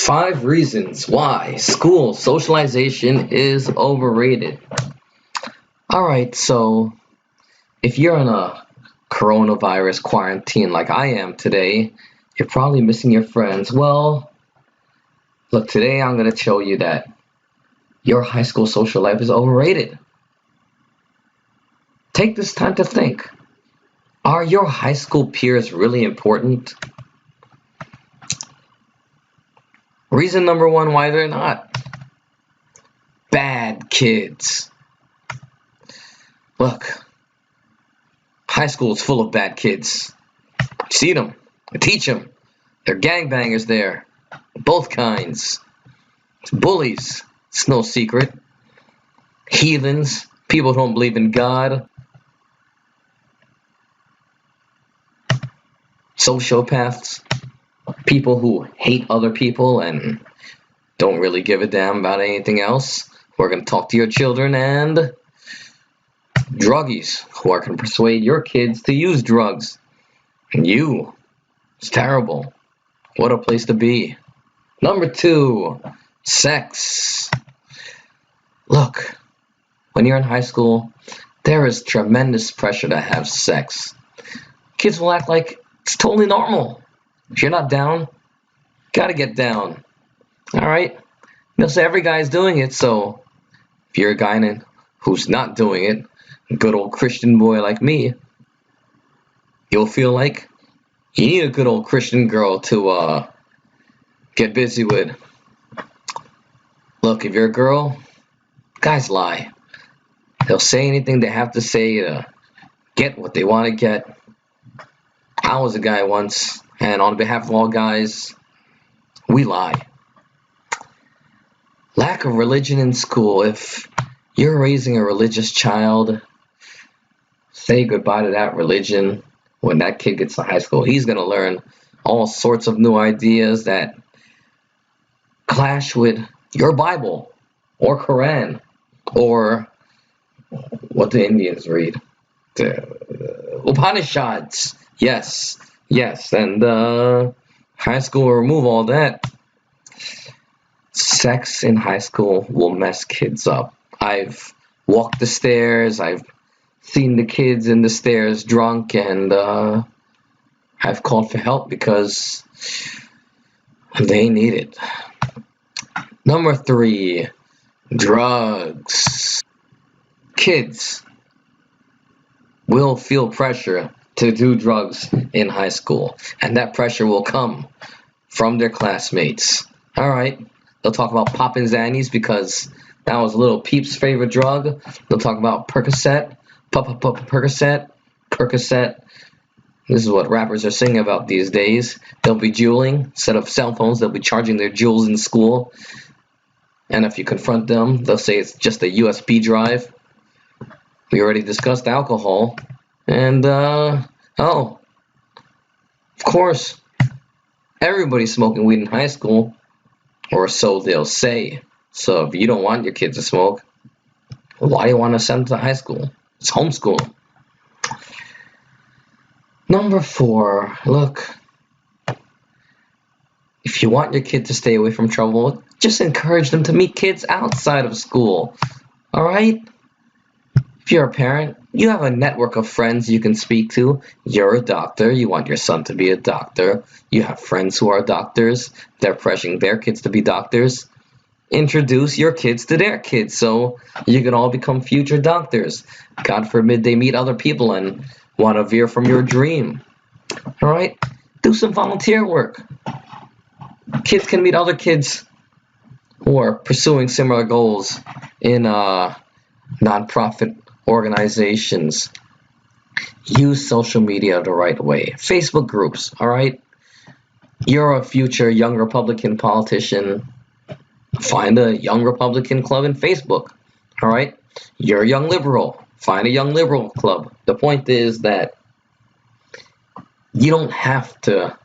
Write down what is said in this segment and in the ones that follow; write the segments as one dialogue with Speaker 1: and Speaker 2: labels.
Speaker 1: 5 reasons why school socialization is overrated. Alright, so if you're in a coronavirus quarantine like I am today, you're probably missing your friends. Well, look, today I'm going to show you that your high school social life is overrated. Take this time to think. Are your high school peers really important? Reason number 1 why they're not. Bad kids. Look, high school is full of bad kids. You see them, you teach them. They're gangbangers there, both kinds. Bullies, it's no secret. Heathens, people who don't believe in God. Sociopaths, people who hate other people and don't really give a damn about anything else, who are going to talk to your children, and druggies, who are going to persuade your kids to use drugs. And it's terrible. What a place to be. Number 2, sex. Look, when you're in high school, there is tremendous pressure to have sex. Kids will act like it's totally normal. If you're not down, gotta get down. Alright? They'll say every guy's doing it, so if you're a guy who's not doing it, a good old Christian boy like me, you'll feel like you need a good old Christian girl to get busy with. Look, if you're a girl, guys lie. They'll say anything they have to say to get what they want to get. I was a guy once, and on behalf of all guys, we lie. Lack of religion in school. If you're raising a religious child, say goodbye to that religion. When that kid gets to high school, he's going to learn all sorts of new ideas that clash with your Bible or Quran or what the Indians read. The Upanishads. Yes, and high school will remove all that. Sex in high school will mess kids up. I've walked the stairs, I've seen the kids in the stairs drunk, and I've called for help because they need it. Number 3, drugs. Kids will feel pressure to do drugs in high school, and that pressure will come from their classmates. Alright, they'll talk about popping Xannies because that was little Peep's favorite drug. They'll talk about Percocet, Percocet. This is what rappers are singing about these days. They'll be juuling. Instead of cell phones, they'll be charging their jewels in school. And if you confront them, they'll say it's just a USB drive. We already discussed alcohol. And, of course, everybody's smoking weed in high school, or so they'll say. So if you don't want your kids to smoke, why do you want to send them to high school? It's homeschool. Number 4, look, if you want your kid to stay away from trouble, just encourage them to meet kids outside of school. Alright? If you're a parent, you have a network of friends you can speak to. You're a doctor. You want your son to be a doctor. You have friends who are doctors. They're pressuring their kids to be doctors. Introduce your kids to their kids so you can all become future doctors. God forbid they meet other people and want to veer from your dream. All right? Do some volunteer work. Kids can meet other kids who are pursuing similar goals in nonprofit organizations. Use social media the right way. Facebook groups, all right? You're a future young Republican politician. Find a young Republican club in Facebook, all right? You're a young liberal. Find a young liberal club. The point is that you don't have to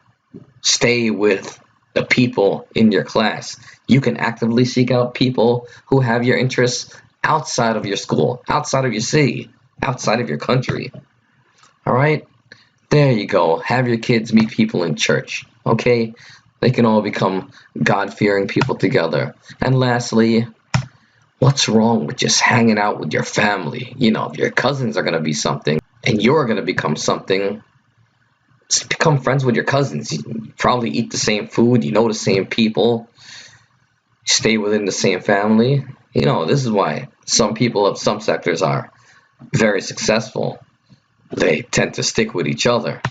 Speaker 1: stay with the people in your class. You can actively seek out people who have your interests outside of your school, outside of your city, outside of your country. All right? There you go. Have your kids meet people in church. Okay? They can all become God-fearing people together. And lastly, what's wrong with just hanging out with your family? You know, if your cousins are going to be something and you're going to become something, just become friends with your cousins. You probably eat the same food, you know the same people, stay within the same family. You know, this is why some people of some sectors are very successful. They tend to stick with each other.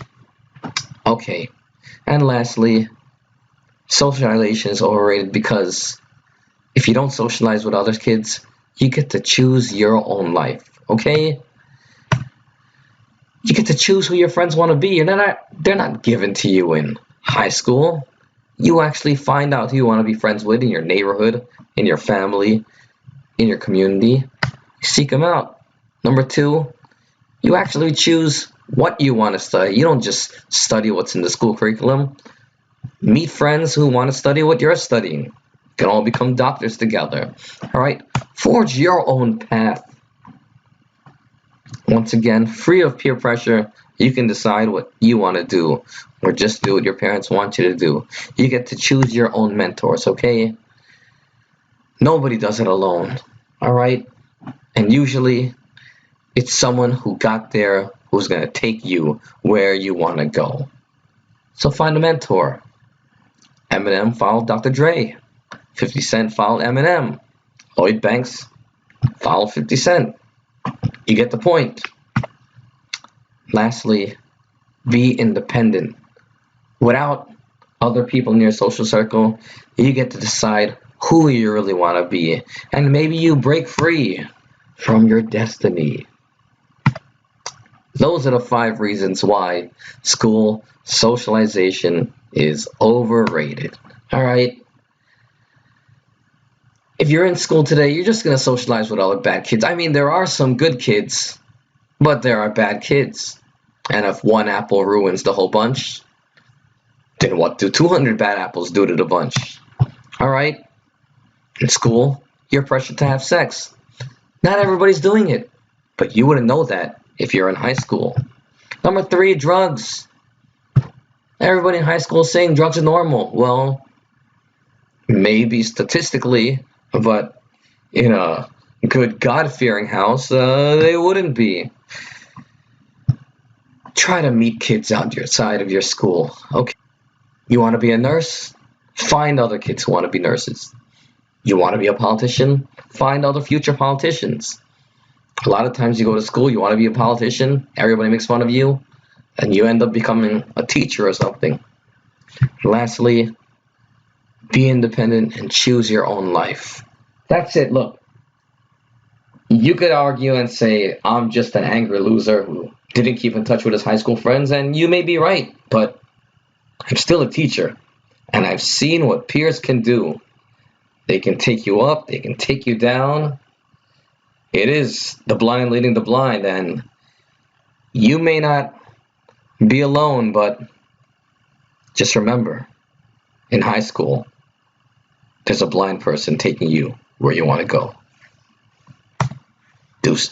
Speaker 1: Okay, and lastly, socialization is overrated because if you don't socialize with other kids, you get to choose your own life, okay? You get to choose who your friends want to be. They're not given to you in high school. You actually find out who you want to be friends with in your neighborhood, in your family, in your community. Seek them out. Number two, you actually choose what you want to study. You don't just study what's in the school curriculum. Meet friends who want to study what you're studying. You can all become doctors together. All right? Forge your own path. Once again, free of peer pressure, you can decide what you want to do or just do what your parents want you to do. You get to choose your own mentors, okay? Nobody does it alone, all right? And usually, it's someone who got there who's going to take you where you want to go. So find a mentor. Eminem followed Dr. Dre. 50 Cent followed Eminem. Lloyd Banks followed 50 Cent. You get the point. Lastly, be independent. Without other people in your social circle, you get to decide who you really want to be. And maybe you break free from your destiny. Those are the 5 reasons why school socialization is overrated. All right? If you're in school today, you're just going to socialize with other bad kids. I mean, there are some good kids, but there are bad kids. And if one apple ruins the whole bunch, then what do 200 bad apples do to the bunch? All right? In school, you're pressured to have sex. Not everybody's doing it, but you wouldn't know that if you're in high school. Number 3, drugs. Everybody in high school is saying drugs are normal. Well, maybe statistically, but in a good God-fearing house, they wouldn't be. Try to meet kids outside of your school. Okay, you want to be a nurse? Find other kids who want to be nurses. You want to be a politician? Find other future politicians. A lot of times you go to school, you want to be a politician, everybody makes fun of you, and you end up becoming a teacher or something. Lastly, be independent and choose your own life. That's it. Look, you could argue and say, I'm just an angry loser who didn't keep in touch with his high school friends, and you may be right, but I'm still a teacher, and I've seen what peers can do. They can take you up, they can take you down. It is the blind leading the blind, and you may not be alone, but just remember, in high school, there's a blind person taking you where you want to go. Deuces.